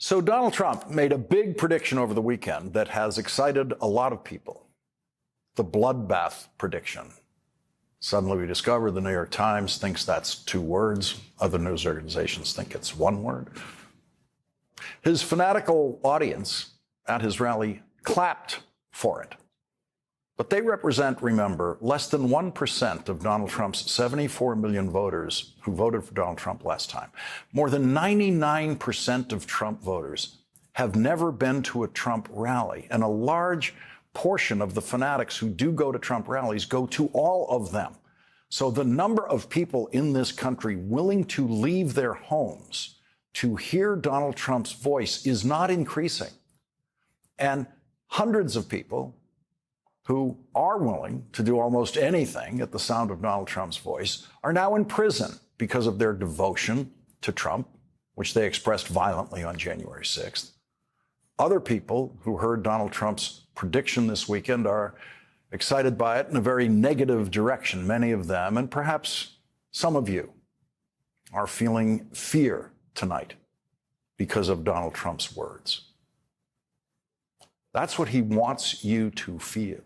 So Donald Trump made a big prediction over the weekend that has excited a lot of people. The bloodbath prediction. Suddenly we discover the New York Times thinks that's 2 words. Other news organizations think it's 1 word. His fanatical audience at his rally clapped for it. But they represent, remember, less than 1% of Donald Trump's 74 million voters who voted for Donald Trump last time. More than 99% of Trump voters have never been to a Trump rally, and a large portion of the fanatics who do go to Trump rallies go to all of them. So the number of people in this country willing to leave their homes to hear Donald Trump's voice is not increasing. And hundreds of people who are willing to do almost anything at the sound of Donald Trump's voice are now in prison because of their devotion to Trump, which they expressed violently on January 6th. Other people who heard Donald Trump's prediction this weekend are excited by it in a very negative direction. Many of them, and perhaps some of you, are feeling fear tonight because of Donald Trump's words. That's what he wants you to feel.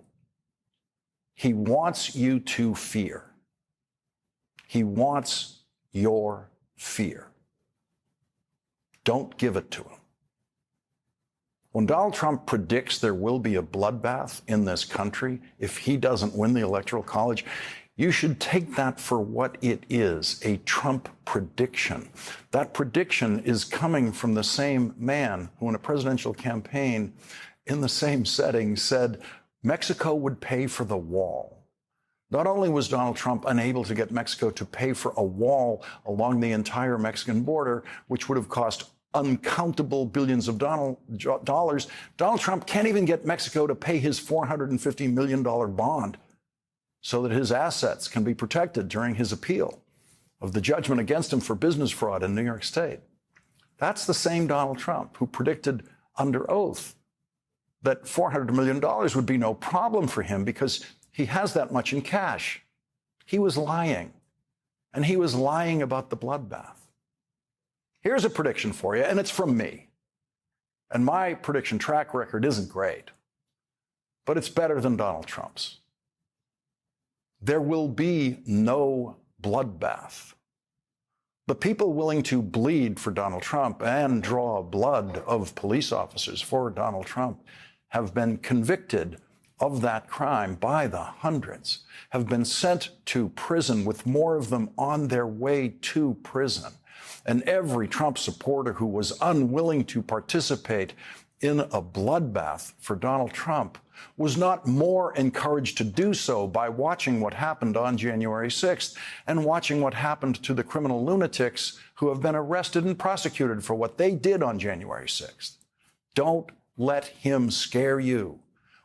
He wants you to fear. He wants your fear. Don't give it to him. When Donald Trump predicts there will be a bloodbath in this country if he doesn't win the Electoral College, you should take that for what it is, a Trump prediction. That prediction is coming from the same man who in a presidential campaign in the same setting said Mexico would pay for the wall. Not only was Donald Trump unable to get Mexico to pay for a wall along the entire Mexican border, which would have cost uncountable billions of dollars, Donald Trump can't even get Mexico to pay his $450 million bond so that his assets can be protected during his appeal of the judgment against him for business fraud in New York State. That's the same Donald Trump who predicted under oath that $400 million would be no problem for him because he has that much in cash. He was lying, and he was lying about the bloodbath. Here's a prediction for you, and it's from me. And my prediction track record isn't great, but it's better than Donald Trump's. There will be no bloodbath. The people willing to bleed for Donald Trump and draw blood of police officers for Donald Trump have been convicted of that crime by the hundreds, have been sent to prison with more of them on their way to prison. And every Trump supporter who was unwilling to participate in a bloodbath for Donald Trump was not more encouraged to do so by watching what happened on January 6th and watching what happened to the criminal lunatics who have been arrested and prosecuted for what they did on January 6th. Don't let him scare you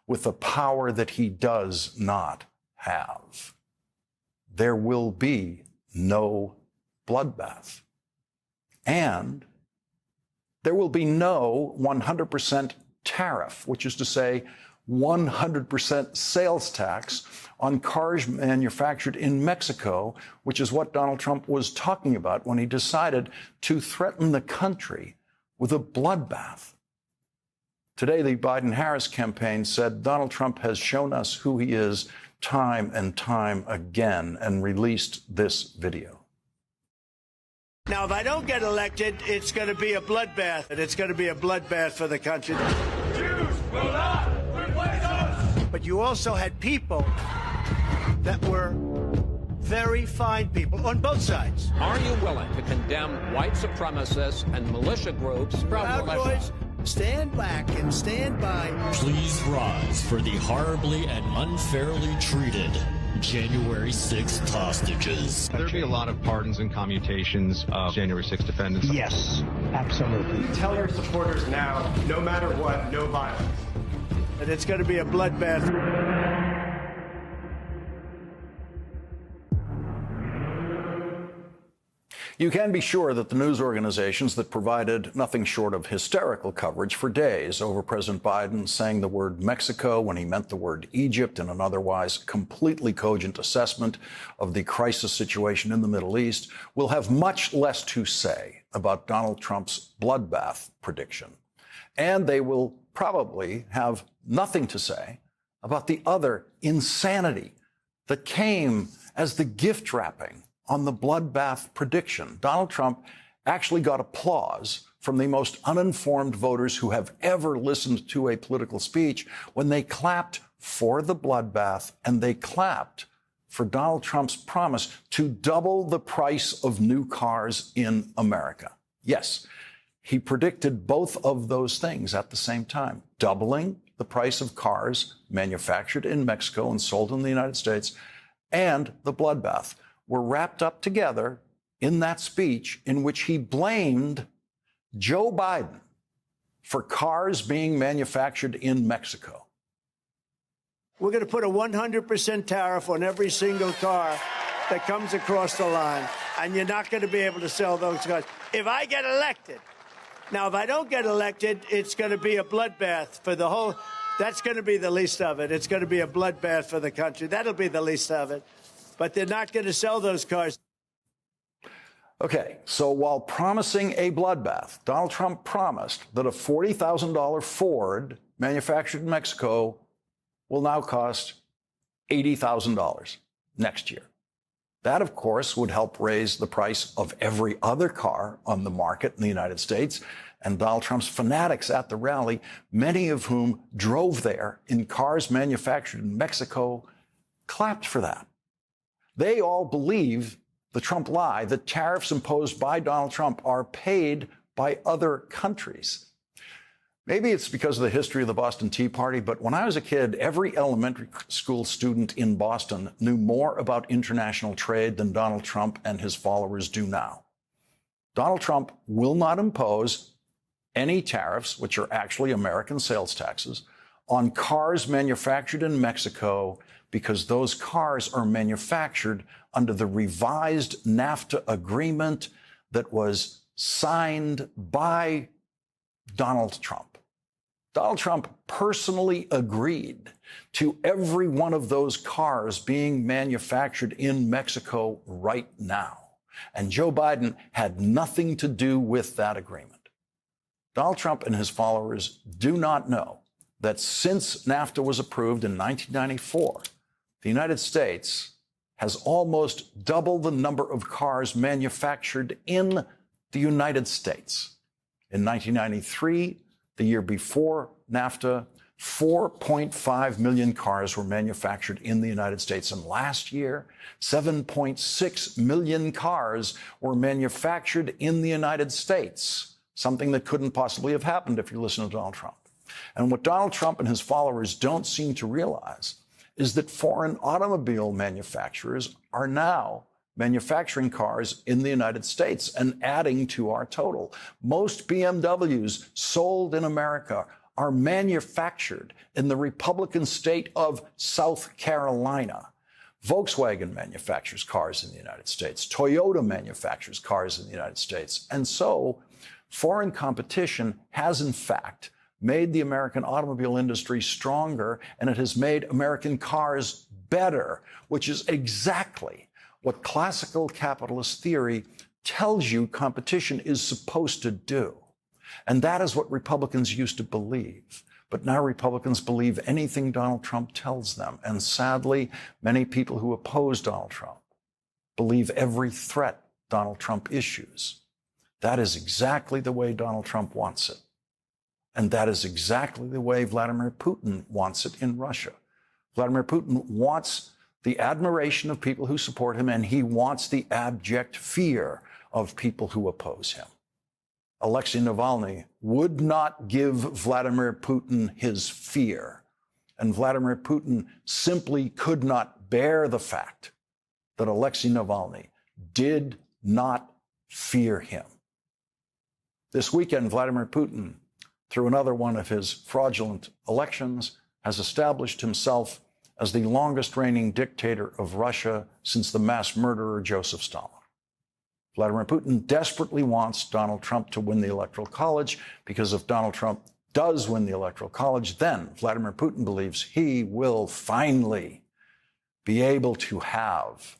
with a power that he does not have. There will be no bloodbath. And there will be no 100% tariff, which is to say 100% sales tax on cars manufactured in Mexico, which is what Donald Trump was talking about when he decided to threaten the country with a bloodbath. Today, the Biden-Harris campaign said Donald Trump has shown us who he is time and time again and released this video. Now, if I don't get elected, it's going to be a bloodbath, and it's going to be a bloodbath for the country. Jews will not replace us! But you also had people that were very fine people on both sides. Are you willing to condemn white supremacists and militia groups? Proud Boys, stand back and stand by. Please rise for the horribly and unfairly treated January 6th hostages. There'll be a lot of pardons and commutations of January 6th defendants. Yes, absolutely. Tell your supporters now, no matter what, no violence. And it's going to be a bloodbath. You can be sure that the news organizations that provided nothing short of hysterical coverage for days over President Biden saying the word Mexico when he meant the word Egypt in an otherwise completely cogent assessment of the crisis situation in the Middle East will have much less to say about Donald Trump's bloodbath prediction. And they will probably have nothing to say about the other insanity that came as the gift wrapping on the bloodbath prediction. Donald Trump actually got applause from the most uninformed voters who have ever listened to a political speech when they clapped for the bloodbath and they clapped for Donald Trump's promise to double the price of new cars in America. Yes, he predicted both of those things at the same time, doubling the price of cars manufactured in Mexico and sold in the United States, and the bloodbath were wrapped up together in that speech in which he blamed Joe Biden for cars being manufactured in Mexico. We're going to put a 100% tariff on every single car that comes across the line, and you're not going to be able to sell those cars. If I get elected, now, if I don't get elected, it's going to be a bloodbath for the whole. That's going to be the least of it. It's going to be a bloodbath for the country. That'll be the least of it. But they're not going to sell those cars. Okay, so while promising a bloodbath, Donald Trump promised that a $40,000 Ford manufactured in Mexico will now cost $80,000 next year. That, of course, would help raise the price of every other car on the market in the United States. And Donald Trump's fanatics at the rally, many of whom drove there in cars manufactured in Mexico, clapped for that. They all believe the Trump lie that tariffs imposed by Donald Trump are paid by other countries. Maybe it's because of the history of the Boston Tea Party, but when I was a kid, every elementary school student in Boston knew more about international trade than Donald Trump and his followers do now. Donald Trump will not impose any tariffs, which are actually American sales taxes, on cars manufactured in Mexico because those cars are manufactured under the revised NAFTA agreement that was signed by Donald Trump. Donald Trump personally agreed to every one of those cars being manufactured in Mexico right now. And Joe Biden had nothing to do with that agreement. Donald Trump and his followers do not know that since NAFTA was approved in 1994, the United States has almost double the number of cars manufactured in the United States. In 1993, the year before NAFTA, 4.5 million cars were manufactured in the United States. And last year, 7.6 million cars were manufactured in the United States, something that couldn't possibly have happened if you listen to Donald Trump. And what Donald Trump and his followers don't seem to realize is that foreign automobile manufacturers are now manufacturing cars in the United States and adding to our total. Most BMWs sold in America are manufactured in the Republican state of South Carolina. Volkswagen manufactures cars in the United States. Toyota manufactures cars in the United States. And so foreign competition has, in fact, made the American automobile industry stronger, and it has made American cars better, which is exactly what classical capitalist theory tells you competition is supposed to do. And that is what Republicans used to believe. But now Republicans believe anything Donald Trump tells them. And sadly, many people who oppose Donald Trump believe every threat Donald Trump issues. That is exactly the way Donald Trump wants it. And that is exactly the way Vladimir Putin wants it in Russia. Vladimir Putin wants the admiration of people who support him, and he wants the abject fear of people who oppose him. Alexei Navalny would not give Vladimir Putin his fear. And Vladimir Putin simply could not bear the fact that Alexei Navalny did not fear him. This weekend, Vladimir Putin, through another one of his fraudulent elections, has established himself as the longest reigning dictator of Russia since the mass murderer Joseph Stalin. Vladimir Putin desperately wants Donald Trump to win the Electoral College, because if Donald Trump does win the Electoral College, then Vladimir Putin believes he will finally be able to have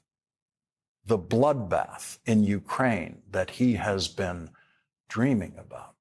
the bloodbath in Ukraine that he has been dreaming about.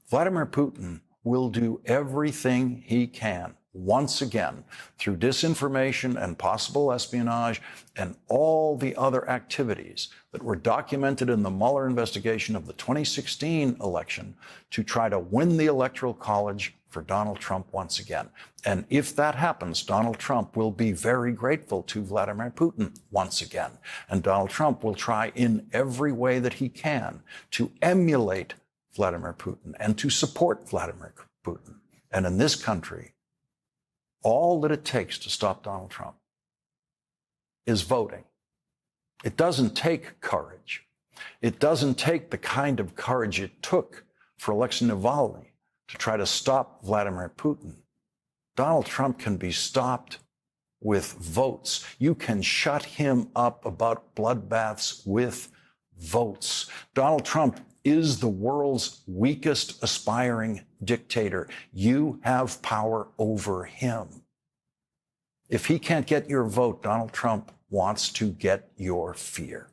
Vladimir Putin will do everything he can, once again, through disinformation and possible espionage and all the other activities that were documented in the Mueller investigation of the 2016 election, to try to win the Electoral College for Donald Trump once again. And if that happens, Donald Trump will be very grateful to Vladimir Putin once again. And Donald Trump will try in every way that he can to emulate Vladimir Putin and to support Vladimir Putin. And in this country, all that it takes to stop Donald Trump is voting. It doesn't take courage. It doesn't take the kind of courage it took for Alexei Navalny to try to stop Vladimir Putin. Donald Trump can be stopped with votes. You can shut him up about bloodbaths with votes. Donald Trump is the world's weakest aspiring dictator. You have power over him. If he can't get your vote, Donald Trump wants to get your fear.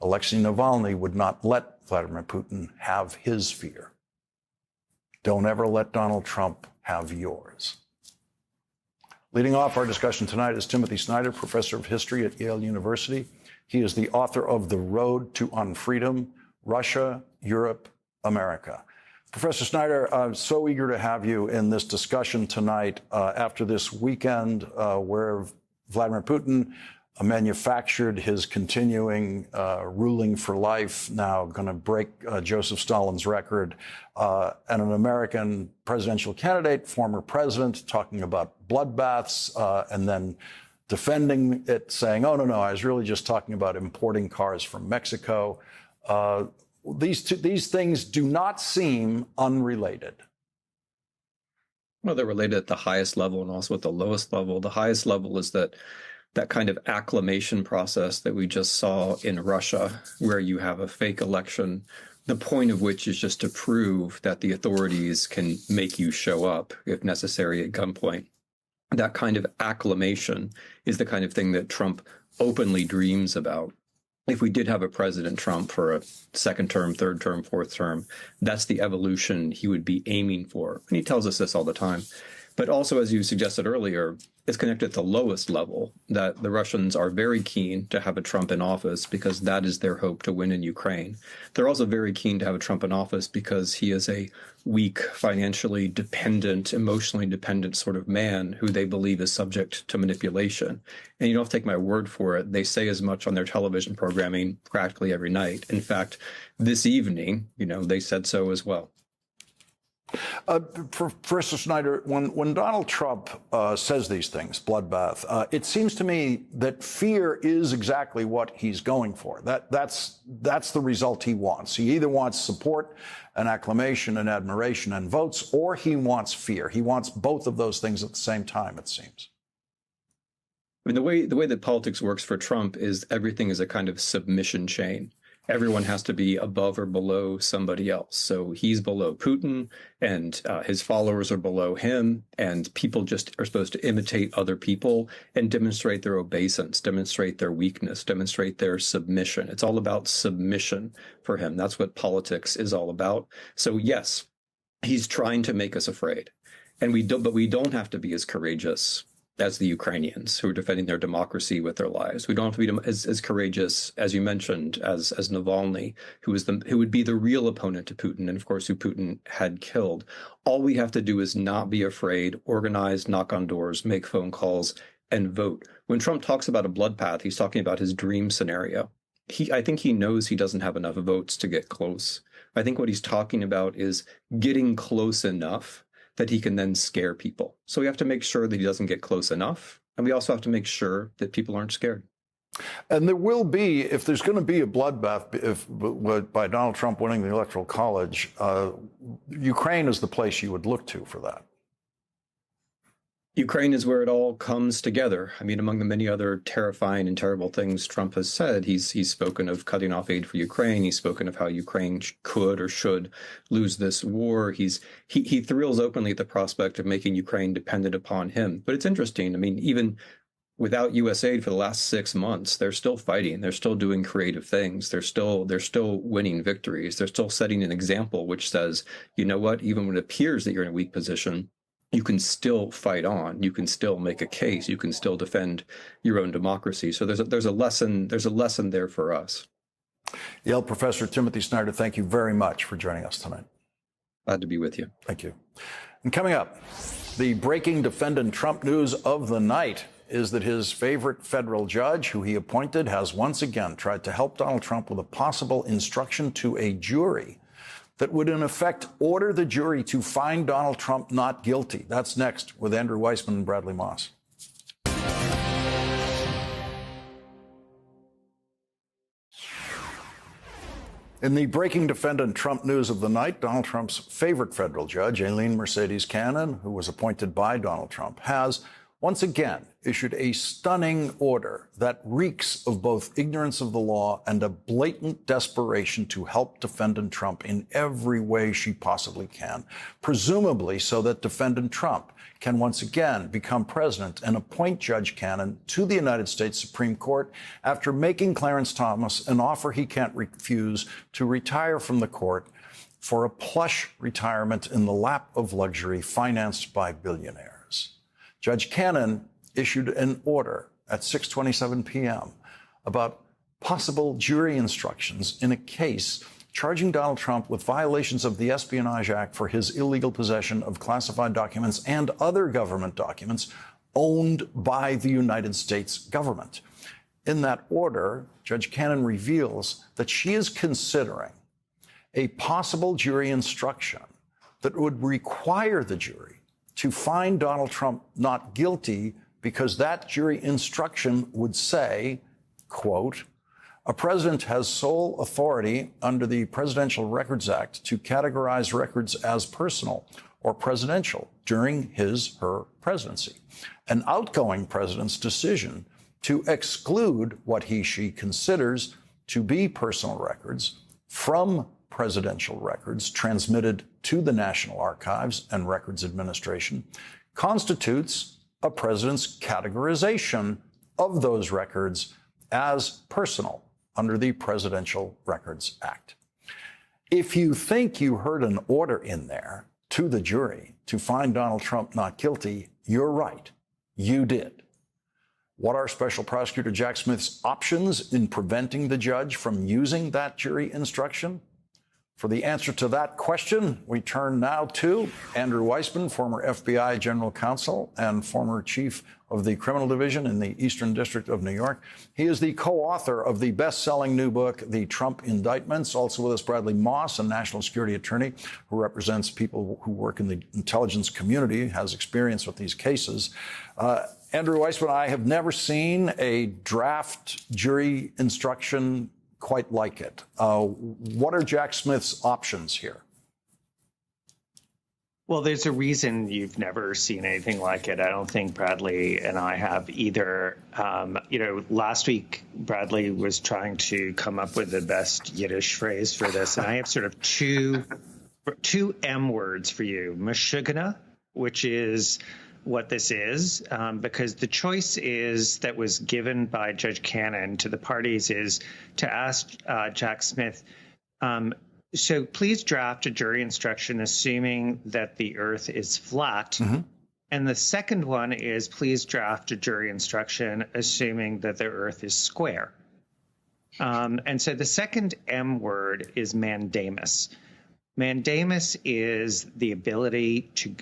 Alexei Navalny would not let Vladimir Putin have his fear. Don't ever let Donald Trump have yours. Leading off our discussion tonight is Timothy Snyder, professor of history at Yale University. He is the author of The Road to Unfreedom: Russia, Europe, America. Professor Snyder, I'm so eager to have you in this discussion tonight after this weekend where Vladimir Putin manufactured his continuing ruling for life, now going to break Joseph Stalin's record, and an American presidential candidate, former president, talking about bloodbaths and then defending it, saying, oh, no, I was really just talking about importing cars from Mexico. These things do not seem unrelated. Well, they're related at the highest level and also at the lowest level. The highest level is that kind of acclamation process that we just saw in Russia, where you have a fake election, the point of which is just to prove that the authorities can make you show up, if necessary, at gunpoint. That kind of acclamation is the kind of thing that Trump openly dreams about. If we did have a President Trump for a second term, third term, fourth term, that's the evolution he would be aiming for. And he tells us this all the time. But also, as you suggested earlier, it's connected at the lowest level, that the Russians are very keen to have a Trump in office because that is their hope to win in Ukraine. They're also very keen to have a Trump in office because he is a weak, financially dependent, emotionally dependent sort of man who they believe is subject to manipulation. And you don't have to take my word for it. They say as much on their television programming practically every night. In fact, this evening, they said so as well. Professor Snyder, when Donald Trump says these things, bloodbath, it seems to me that fear is exactly what he's going for. That's the result he wants. He either wants support and acclamation and admiration and votes, or he wants fear. He wants both of those things at the same time, it seems. I mean, the way that politics works for Trump is everything is a kind of submission chain. Everyone has to be above or below somebody else. So he's below Putin, and his followers are below him, and people just are supposed to imitate other people and demonstrate their obeisance, demonstrate their weakness, demonstrate their submission. It's all about submission for him. That's what politics is all about. So yes, he's trying to make us afraid, and but we don't have to be as courageous as the Ukrainians who are defending their democracy with their lives. We don't have to be as courageous, as you mentioned, as Navalny, who would be the real opponent to Putin, and of course, who Putin had killed. All we have to do is not be afraid, organize, knock on doors, make phone calls, and vote. When Trump talks about a bloodbath, he's talking about his dream scenario. I think he knows he doesn't have enough votes to get close. I think what he's talking about is getting close enough that he can then scare people. So we have to make sure that he doesn't get close enough. And we also have to make sure that people aren't scared. And there will be, if there's going to be a bloodbath by Donald Trump winning the Electoral College, Ukraine is the place you would look to for that. Ukraine is where it all comes together. I mean, among the many other terrifying and terrible things Trump has said, he's spoken of cutting off aid for Ukraine. He's spoken of how Ukraine could or should lose this war. He thrills openly at the prospect of making Ukraine dependent upon him. But it's interesting. I mean, even without U.S. aid for the last 6 months, they're still fighting. They're still doing creative things. They're still winning victories. They're still setting an example which says, you know what, even when it appears that you're in a weak position, you can still fight on. You can still make a case. You can still defend your own democracy. So there's a lesson there for us. Yale professor Timothy Snyder, thank you very much for joining us tonight. Glad to be with you. Thank you. And coming up, the breaking defendant Trump news of the night is that his favorite federal judge, who he appointed, has once again tried to help Donald Trump with a possible instruction to a jury that would, in effect, order the jury to find Donald Trump not guilty. That's next with Andrew Weissman and Bradley Moss. In the breaking defendant Trump news of the night, Donald Trump's favorite federal judge, Aileen Mercedes Cannon, who was appointed by Donald Trump, has once again issued a stunning order that reeks of both ignorance of the law and a blatant desperation to help defendant Trump in every way she possibly can, presumably so that defendant Trump can once again become president and appoint Judge Cannon to the United States Supreme Court after making Clarence Thomas an offer he can't refuse to retire from the court for a plush retirement in the lap of luxury financed by billionaires. Judge Cannon issued an order at 6:27 p.m. about possible jury instructions in a case charging Donald Trump with violations of the Espionage Act for his illegal possession of classified documents and other government documents owned by the United States government. In that order, Judge Cannon reveals that she is considering a possible jury instruction that would require the jury to find Donald Trump not guilty because that jury instruction would say, quote, a president has sole authority under the Presidential Records Act to categorize records as personal or presidential during her presidency. An outgoing president's decision to exclude what she considers to be personal records from presidential records transmitted to the National Archives and Records Administration constitutes a president's categorization of those records as personal under the Presidential Records Act. If you think you heard an order in there to the jury to find Donald Trump not guilty, you're right. You did. What are Special Prosecutor Jack Smith's options in preventing the judge from using that jury instruction? For the answer to that question, we turn now to Andrew Weissman, former FBI General Counsel and former Chief of the Criminal Division in the Eastern District of New York. He is the co-author of the best-selling new book, The Trump Indictments. Also with us, Bradley Moss, a national security attorney who represents people who work in the intelligence community, has experience with these cases. Andrew Weissman, I have never seen a draft jury instruction quite like it. What are Jack Smith's options here? Well, there's a reason you've never seen anything like it. I don't think Bradley and I have either. Last week, Bradley was trying to come up with the best Yiddish phrase for this. And I have sort of two M words for you. Meshugana, which is what this is, because the choice that was given by Judge Cannon to the parties is to ask Jack Smith, so please draft a jury instruction assuming that the earth is flat. Mm-hmm. And the second one is please draft a jury instruction assuming that the earth is square. And so the second M word is mandamus. Mandamus is the ability to,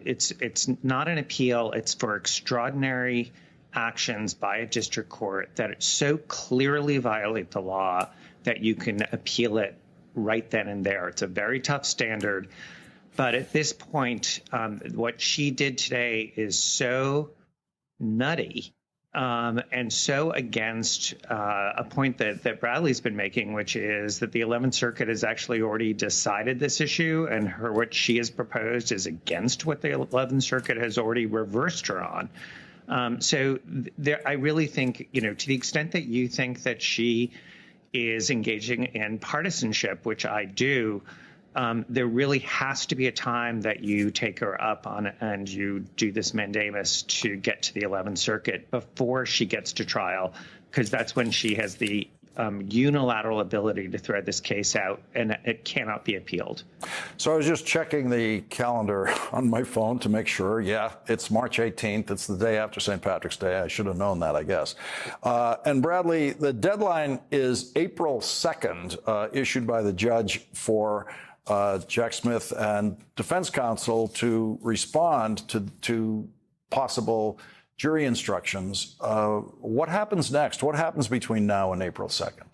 it's not an appeal, it's for extraordinary actions by a district court that so clearly violate the law that you can appeal it right then and there. It's a very tough standard. But at this point, what she did today is so nutty and so against a point that Bradley's been making, which is that the 11th Circuit has actually already decided this issue, and what she has proposed is against what the 11th Circuit has already reversed her on. So I really think, to the extent that you think that she is engaging in partisanship, which I do, there really has to be a time that you take her up on it and you do this mandamus to get to the 11th Circuit before she gets to trial, because that's when she has the unilateral ability to thread this case out, and it cannot be appealed. So I was just checking the calendar on my phone to make sure. Yeah, it's March 18th. It's the day after St. Patrick's Day. I should have known that, I guess. And Bradley, the deadline is April 2nd, issued by the judge for Jack Smith and defense counsel to respond to possible jury instructions. What happens next? What happens between now and April 2nd?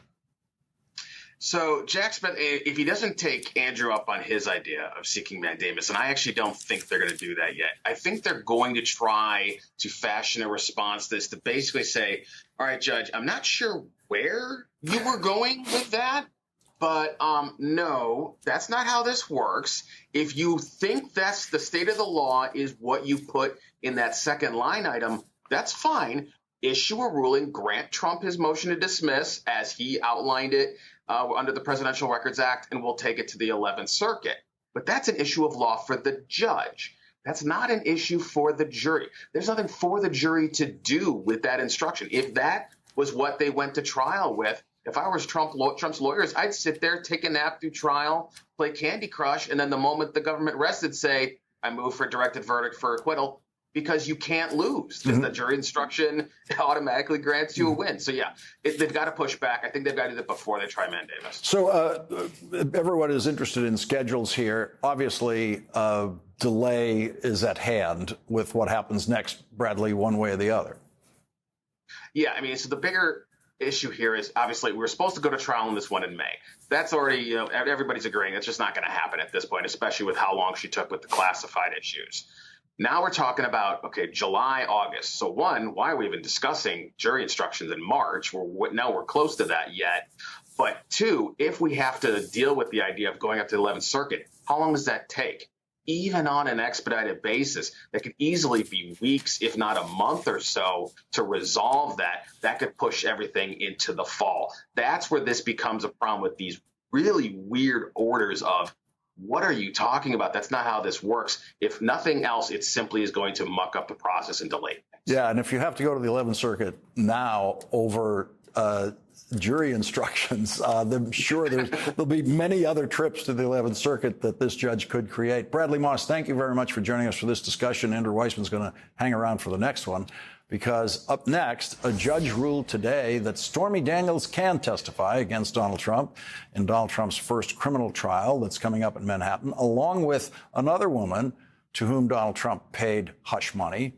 So Jack Smith, if he doesn't take Andrew up on his idea of seeking mandamus, and I actually don't think they're going to do that yet. I think they're going to try to fashion a response to this to basically say, all right, Judge, I'm not sure where you were going with that, but no, that's not how this works. If you think that's the state of the law is what you put in that second line item, that's fine. Issue a ruling, grant Trump his motion to dismiss as he outlined it under the Presidential Records Act, and we'll take it to the 11th Circuit. But that's an issue of law for the judge. That's not an issue for the jury. There's nothing for the jury to do with that instruction. If that was what they went to trial with, if I was Trump's lawyers, I'd sit there, take a nap through trial, play Candy Crush, and then the moment the government rested, say, I move for a directed verdict for acquittal, because you can't lose, because the jury instruction automatically grants you a win. So, yeah, they've got to push back. I think they've got to do that before they try mandamus. So everyone is interested in schedules here. Obviously, delay is at hand with what happens next, Bradley, one way or the other. Yeah, I mean, so the bigger issue here is obviously we're supposed to go to trial on this one in May. That's already, everybody's agreeing it's just not going to happen at this point, especially with how long she took with the classified issues. Now we're talking about, okay, July, August. So one, why are we even discussing jury instructions in March? Now we're close to that yet. But two, if we have to deal with the idea of going up to the 11th Circuit, how long does that take? Even on an expedited basis, that could easily be weeks, if not a month or so, to resolve that. That could push everything into the fall. That's where this becomes a problem with these really weird orders of, what are you talking about? That's not how this works. If nothing else, it simply is going to muck up the process and delay things. Yeah, and if you have to go to the 11th Circuit now over jury instructions, I'm sure there'll be many other trips to the 11th Circuit that this judge could create. Bradley Moss, thank you very much for joining us for this discussion. Andrew Weissman's going to hang around for the next one, because up next, a judge ruled today that Stormy Daniels can testify against Donald Trump in Donald Trump's first criminal trial that's coming up in Manhattan, along with another woman to whom Donald Trump paid hush money.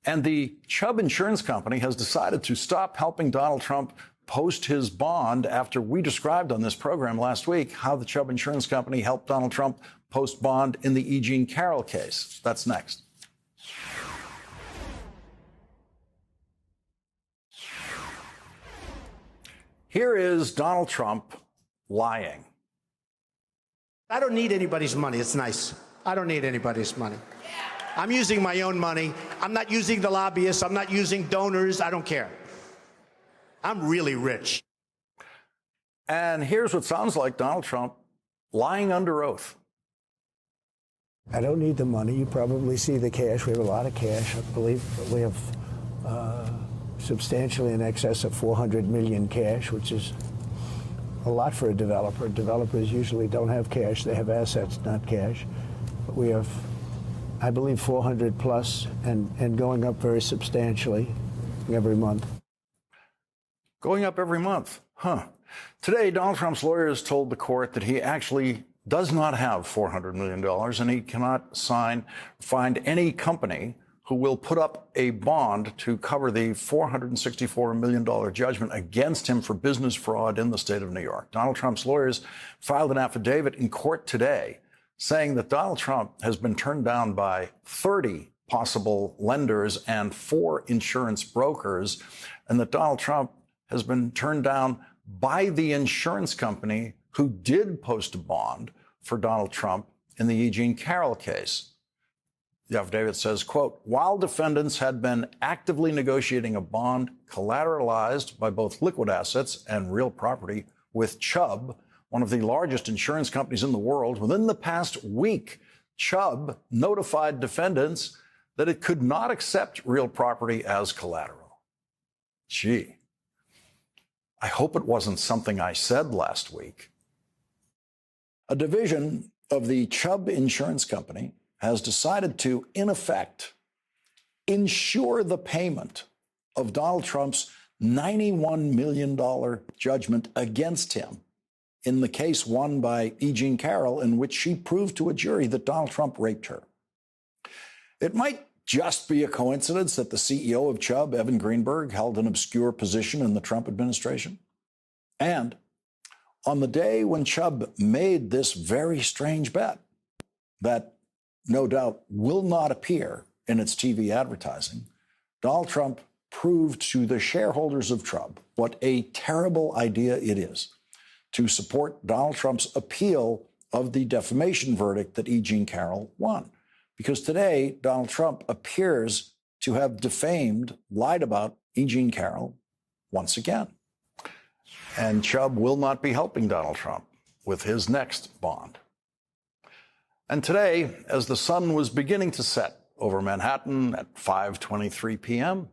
And the Chubb Insurance Company has decided to stop helping Donald Trump post his bond after we described on this program last week how the Chubb Insurance Company helped Donald Trump post bond in the E. Jean Carroll case. That's next. Here is Donald Trump lying. I don't need anybody's money. It's nice. I don't need anybody's money. I'm using my own money. I'm not using the lobbyists. I'm not using donors. I don't care. I'm really rich. And here's what sounds like Donald Trump lying under oath. I don't need the money. You probably see the cash. We have a lot of cash. I believe we have substantially in excess of 400 million cash, which is a lot for a developer. Developers usually don't have cash. They have assets, not cash. But we have, I believe, 400 plus and going up very substantially every month. Going up every month. Huh. Today, Donald Trump's lawyers told the court that he actually does not have $400 million and he cannot find any company who will put up a bond to cover the $464 million judgment against him for business fraud in the state of New York. Donald Trump's lawyers filed an affidavit in court today saying that Donald Trump has been turned down by 30 possible lenders and 4 insurance brokers, and that Donald Trump has been turned down by the insurance company who did post a bond for Donald Trump in the E. Jean Carroll case. The affidavit says, quote, while defendants had been actively negotiating a bond collateralized by both liquid assets and real property with Chubb, one of the largest insurance companies in the world, within the past week, Chubb notified defendants that it could not accept real property as collateral. Gee, I hope it wasn't something I said last week. A division of the Chubb Insurance Company has decided to, in effect, insure the payment of Donald Trump's $91 million judgment against him in the case won by E. Jean Carroll, in which she proved to a jury that Donald Trump raped her. It might just be a coincidence that the CEO of Chubb, Evan Greenberg, held an obscure position in the Trump administration. And on the day when Chubb made this very strange bet that no doubt will not appear in its TV advertising, Donald Trump proved to the shareholders of Chubb what a terrible idea it is to support Donald Trump's appeal of the defamation verdict that E. Jean Carroll won. Because today, Donald Trump appears to have defamed, lied about E. Jean Carroll once again. And Chubb will not be helping Donald Trump with his next bond. And today, as the sun was beginning to set over Manhattan at 5:23 p.m.,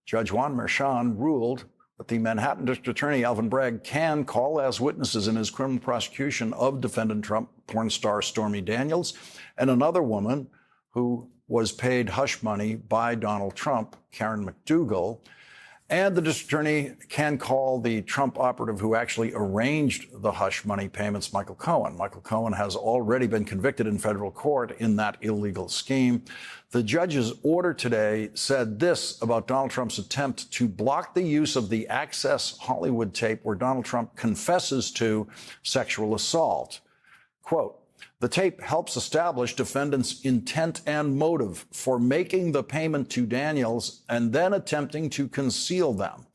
Judge Juan Merchan ruled that the Manhattan District Attorney Alvin Bragg can call as witnesses in his criminal prosecution of defendant Trump porn star Stormy Daniels and another woman who was paid hush money by Donald Trump, Karen McDougal. And the district attorney can call the Trump operative who actually arranged the hush money payments, Michael Cohen. Michael Cohen has already been convicted in federal court in that illegal scheme. The judge's order today said this about Donald Trump's attempt to block the use of the Access Hollywood tape where Donald Trump confesses to sexual assault. Quote, the tape helps establish defendants' intent and motive for making the payment to Daniels and then attempting to conceal them.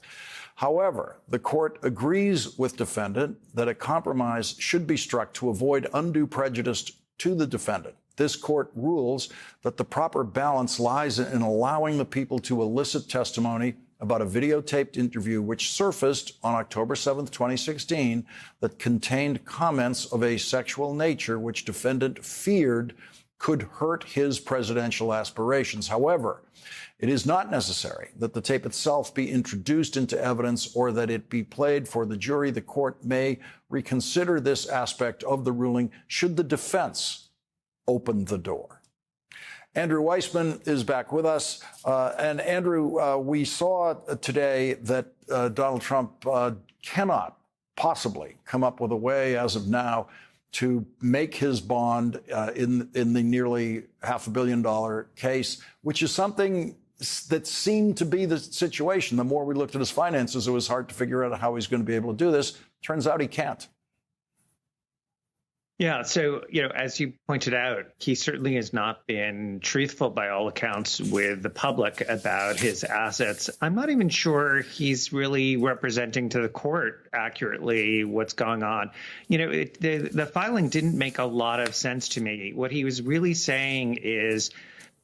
However, the court agrees with defendant that a compromise should be struck to avoid undue prejudice to the defendant. This court rules that the proper balance lies in allowing the people to elicit testimony about a videotaped interview which surfaced on October 7th, 2016, that contained comments of a sexual nature which defendant feared could hurt his presidential aspirations. However, it is not necessary that the tape itself be introduced into evidence or that it be played for the jury. The court may reconsider this aspect of the ruling should the defense open the door. Andrew Weissman is back with us. And Andrew, we saw today that Donald Trump cannot possibly come up with a way as of now to make his bond in the nearly $500 million case, which is something that seemed to be the situation. The more we looked at his finances, it was hard to figure out how he's going to be able to do this. Turns out he can't. Yeah. So, as you pointed out, he certainly has not been truthful by all accounts with the public about his assets. I'm not even sure he's really representing to the court accurately what's going on. The filing didn't make a lot of sense to me. What he was really saying is,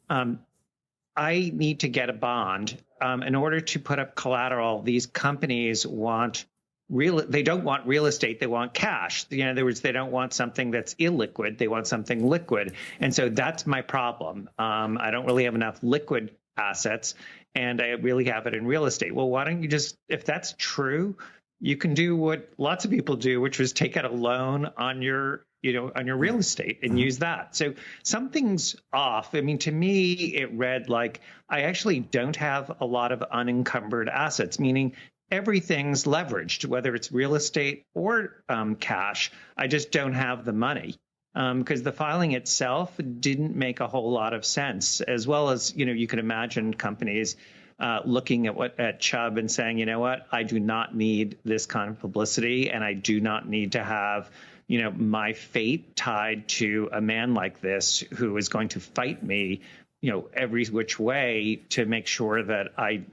I need to get a bond. In order to put up collateral, these companies want they don't want real estate. They want cash. In other words, they don't want something that's illiquid. They want something liquid. And so that's my problem. I don't really have enough liquid assets, and I really have it in real estate. Well, why don't you just, if that's true, you can do what lots of people do, which was take out a loan on your real estate and use that. So something's off. I mean, to me, it read like I actually don't have a lot of unencumbered assets, meaning everything's leveraged, whether it's real estate or cash. I just don't have the money because the filing itself didn't make a whole lot of sense, as well as, you can imagine companies looking at Chubb and saying, you know what, I do not need this kind of publicity and I do not need to have, my fate tied to a man like this who is going to fight me every which way to make sure that I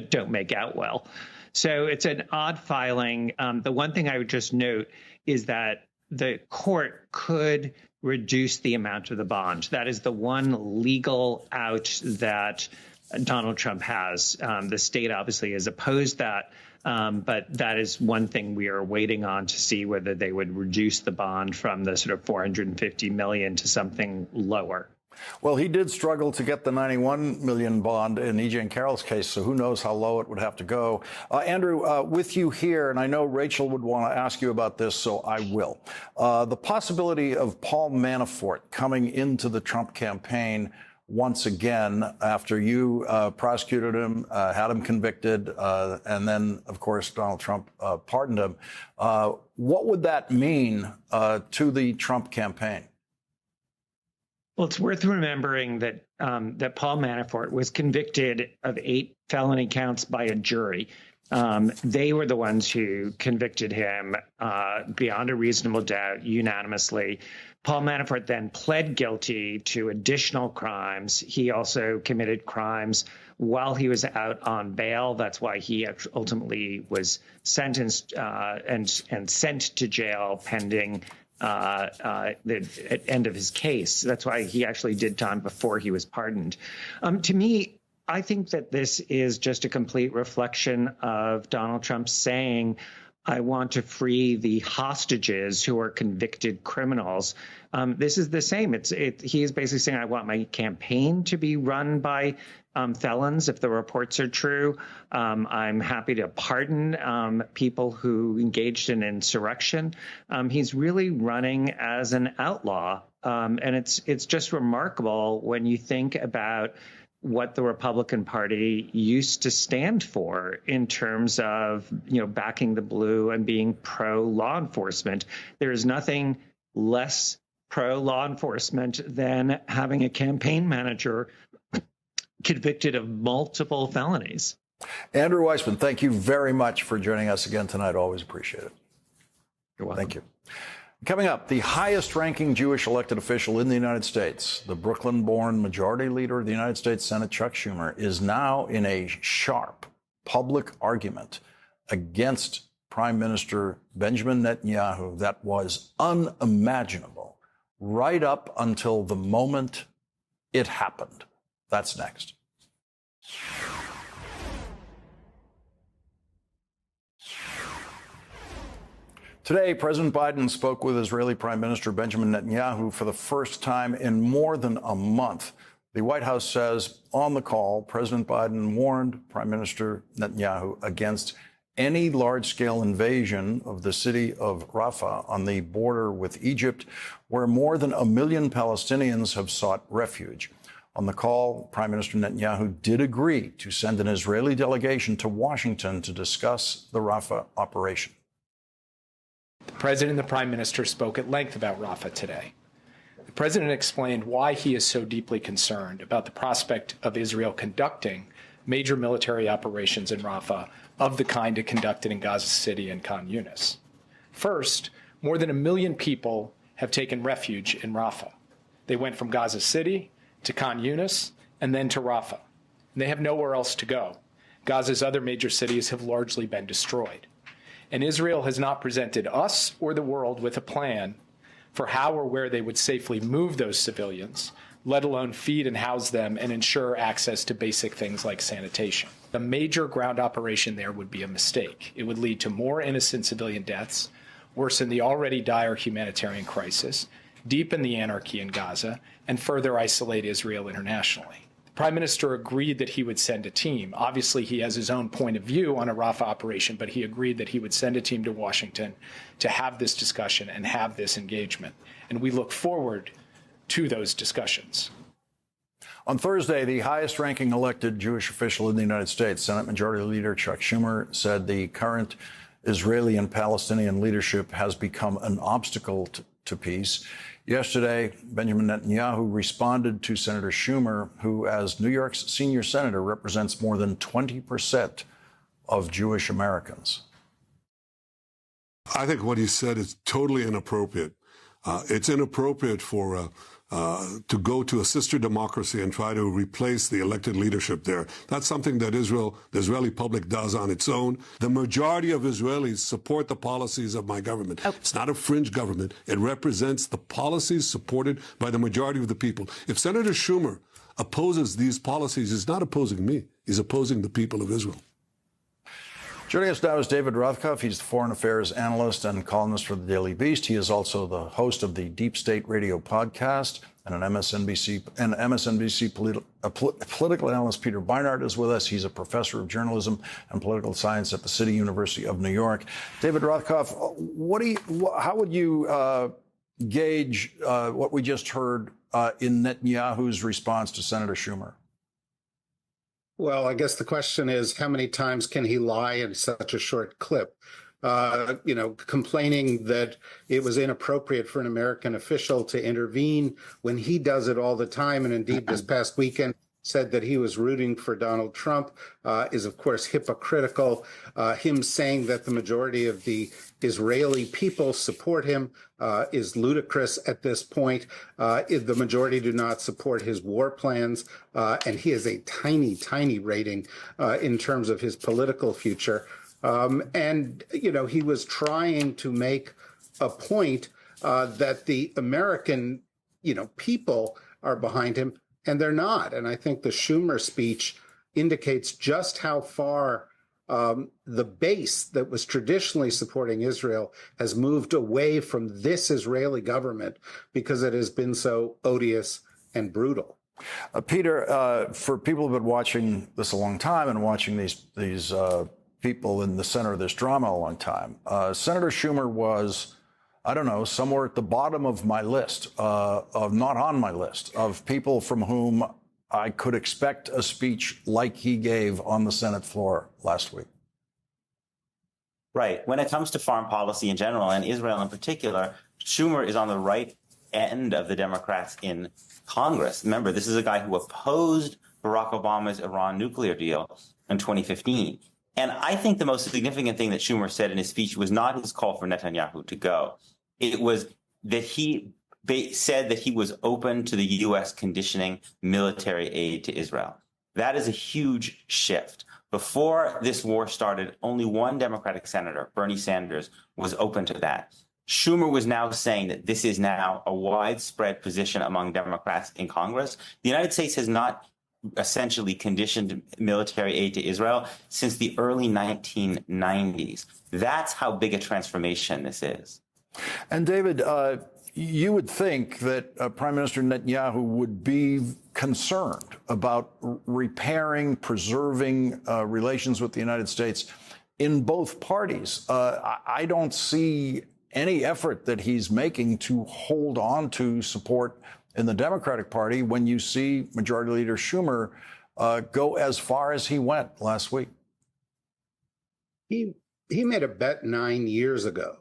don't make out well. So it's an odd filing. The one thing I would just note is that the court could reduce the amount of the bond. That is the one legal out that Donald Trump has. The state obviously has opposed that, but that is one thing we are waiting on to see whether they would reduce the bond from the sort of $450 million to something lower. Well, he did struggle to get the $91 million bond in E.J. and Carroll's case, so who knows how low it would have to go. Andrew, with you here, and I know Rachel would want to ask you about this, so I will. The possibility of Paul Manafort coming into the Trump campaign once again after you prosecuted him, had him convicted, and then, of course, Donald Trump pardoned him. What would that mean to the Trump campaign? Well, it's worth remembering that that Paul Manafort was convicted of 8 felony counts by a jury. They were the ones who convicted him beyond a reasonable doubt, unanimously. Paul Manafort then pled guilty to additional crimes. He also committed crimes while he was out on bail. That's why he ultimately was sentenced and sent to jail pending the end of his case. That's why he actually did time before he was pardoned. To me, I think that this is just a complete reflection of Donald Trump saying, I want to free the hostages who are convicted criminals. This is the same. He is basically saying, I want my campaign to be run by felons, if the reports are true. I'm happy to pardon people who engaged in insurrection. He's really running as an outlaw. And it's just remarkable when you think about what the Republican Party used to stand for in terms of, backing the blue and being pro-law enforcement. There is nothing less pro-law enforcement than having a campaign manager convicted of multiple felonies. Andrew Weissmann, thank you very much for joining us again tonight. Always appreciate it. You're welcome. Thank you. Coming up, the highest-ranking Jewish elected official in the United States, the Brooklyn-born Majority Leader of the United States Senate, Chuck Schumer, is now in a sharp public argument against Prime Minister Benjamin Netanyahu that was unimaginable right up until the moment it happened. That's next. Today, President Biden spoke with Israeli Prime Minister Benjamin Netanyahu for the first time in more than a month. The White House says on the call, President Biden warned Prime Minister Netanyahu against any large-scale invasion of the city of Rafah on the border with Egypt, where more than 1 million Palestinians have sought refuge. On the call, Prime Minister Netanyahu did agree to send an Israeli delegation to Washington to discuss the Rafah operation. The President and the Prime Minister spoke at length about Rafah today. The President explained why he is so deeply concerned about the prospect of Israel conducting major military operations in Rafah of the kind it conducted in Gaza City and Khan Yunis. First, more than 1 million people have taken refuge in Rafah. They went from Gaza City to Khan Yunis and then to Rafah. And they have nowhere else to go. Gaza's other major cities have largely been destroyed. And Israel has not presented us or the world with a plan for how or where they would safely move those civilians, let alone feed and house them and ensure access to basic things like sanitation. A major ground operation there would be a mistake. It would lead to more innocent civilian deaths, worsen the already dire humanitarian crisis, deepen the anarchy in Gaza, and further isolate Israel internationally. The Prime Minister agreed that he would send a team. Obviously, he has his own point of view on a Rafah operation, but he agreed that he would send a team to Washington to have this discussion and have this engagement. And we look forward to those discussions. On Thursday, the highest-ranking elected Jewish official in the United States, Senate Majority Leader Chuck Schumer, said the current Israeli and Palestinian leadership has become an obstacle to peace. Yesterday, Benjamin Netanyahu responded to Senator Schumer, who, as New York's senior senator, represents more than 20% of Jewish Americans. I think what he said is totally inappropriate. It's inappropriate for to go to a sister democracy and try to replace the elected leadership there. That's something that the Israeli public does on its own. The majority of Israelis support the policies of my government. Oh. It's not a fringe government. It represents the policies supported by the majority of the people. If Senator Schumer opposes these policies, he's not opposing me. He's opposing the people of Israel. Joining us now is David Rothkopf. He's the foreign affairs analyst and columnist for the Daily Beast. He is also the host of the Deep State Radio podcast and an MSNBC political analyst. Peter Beinart is with us. He's a professor of journalism and political science at the City University of New York. David Rothkopf, how would you gauge what we just heard in Netanyahu's response to Senator Schumer? Well, I guess the question is, how many times can he lie in such a short clip? Complaining that it was inappropriate for an American official to intervene when he does it all the time. And indeed, this past weekend said that he was rooting for Donald Trump is, of course, hypocritical. Him saying that the majority of the Israeli people support him is ludicrous at this point. The majority do not support his war plans, and he has a tiny, tiny rating in terms of his political future. He was trying to make a point that the American, people are behind him, and they're not. And I think the Schumer speech indicates just how far the base that was traditionally supporting Israel has moved away from this Israeli government because it has been so odious and brutal. Peter, for people who've been watching this a long time and watching these people in the center of this drama a long time, Senator Schumer was, I don't know, somewhere at the bottom of my list, of not on my list, of people from whom I could expect a speech like he gave on the Senate floor last week. Right. When it comes to foreign policy in general, and Israel in particular, Schumer is on the right end of the Democrats in Congress. Remember, this is a guy who opposed Barack Obama's Iran nuclear deal in 2015. And I think the most significant thing that Schumer said in his speech was not his call for Netanyahu to go. It was that he said that he was open to the U.S. conditioning military aid to Israel. That is a huge shift. Before this war started, only one Democratic senator, Bernie Sanders, was open to that. Schumer was now saying that this is now a widespread position among Democrats in Congress. The United States has not essentially conditioned military aid to Israel since the early 1990s. That's how big a transformation this is. And David, you would think that Prime Minister Netanyahu would be concerned about repairing, preserving relations with the United States in both parties. I don't see any effort that he's making to hold on to support in the Democratic Party when you see Majority Leader Schumer go as far as he went last week. He made a bet 9 years ago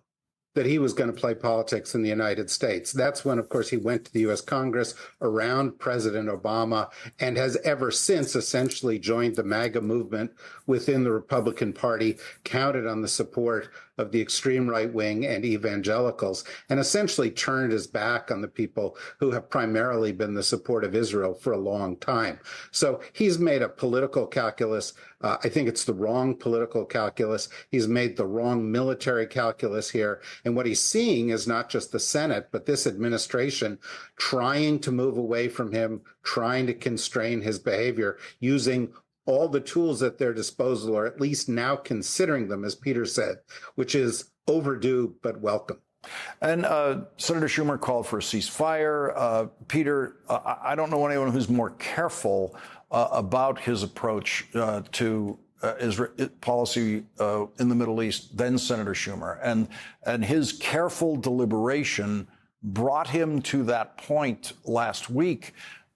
that he was going to play politics in the United States. That's when, of course, he went to the U.S. Congress around President Obama and has ever since essentially joined the MAGA movement within the Republican Party, counted on the support of the extreme right wing and evangelicals, and essentially turned his back on the people who have primarily been the support of Israel for a long time. So he's made a political calculus. I think it's the wrong political calculus. He's made the wrong military calculus here. And what he's seeing is not just the Senate, but this administration trying to move away from him, trying to constrain his behavior, using all the tools at their disposal, or at least now considering them, as Peter said, which is overdue but welcome. And Senator Schumer called for a ceasefire. Peter, I don't know anyone who's more careful about his approach to Israel policy in the Middle East than Senator Schumer. And his careful deliberation brought him to that point last week.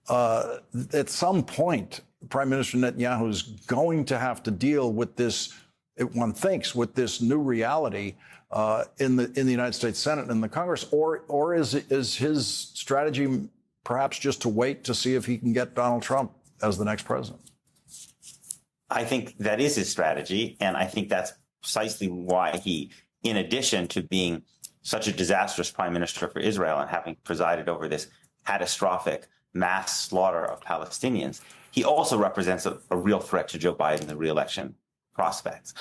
At some point, Prime Minister Netanyahu is going to have to deal with this, one thinks, with this new reality in the United States Senate and the Congress, or is his strategy perhaps just to wait to see if he can get Donald Trump as the next president? I think that is his strategy, and I think that's precisely why he, in addition to being such a disastrous prime minister for Israel and having presided over this catastrophic mass slaughter of Palestinians, he also represents a real threat to Joe Biden, the re-election prospects,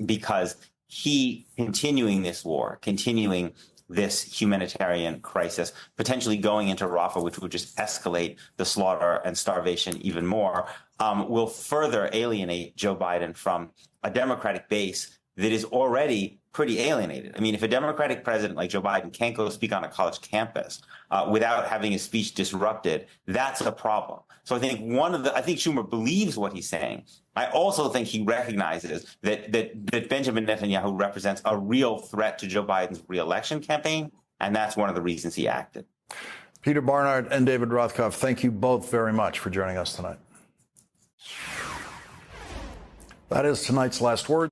because he continuing this war, continuing this humanitarian crisis, potentially going into Rafah, which would just escalate the slaughter and starvation even more, will further alienate Joe Biden from a Democratic base that is already pretty alienated. I mean, if a Democratic president like Joe Biden can't go speak on a college campus without having his speech disrupted, that's a problem. So I think I think Schumer believes what he's saying. I also think he recognizes that Benjamin Netanyahu represents a real threat to Joe Biden's re-election campaign, and that's one of the reasons he acted. Peter Barnard and David Rothkopf, thank you both very much for joining us tonight. That is tonight's last word.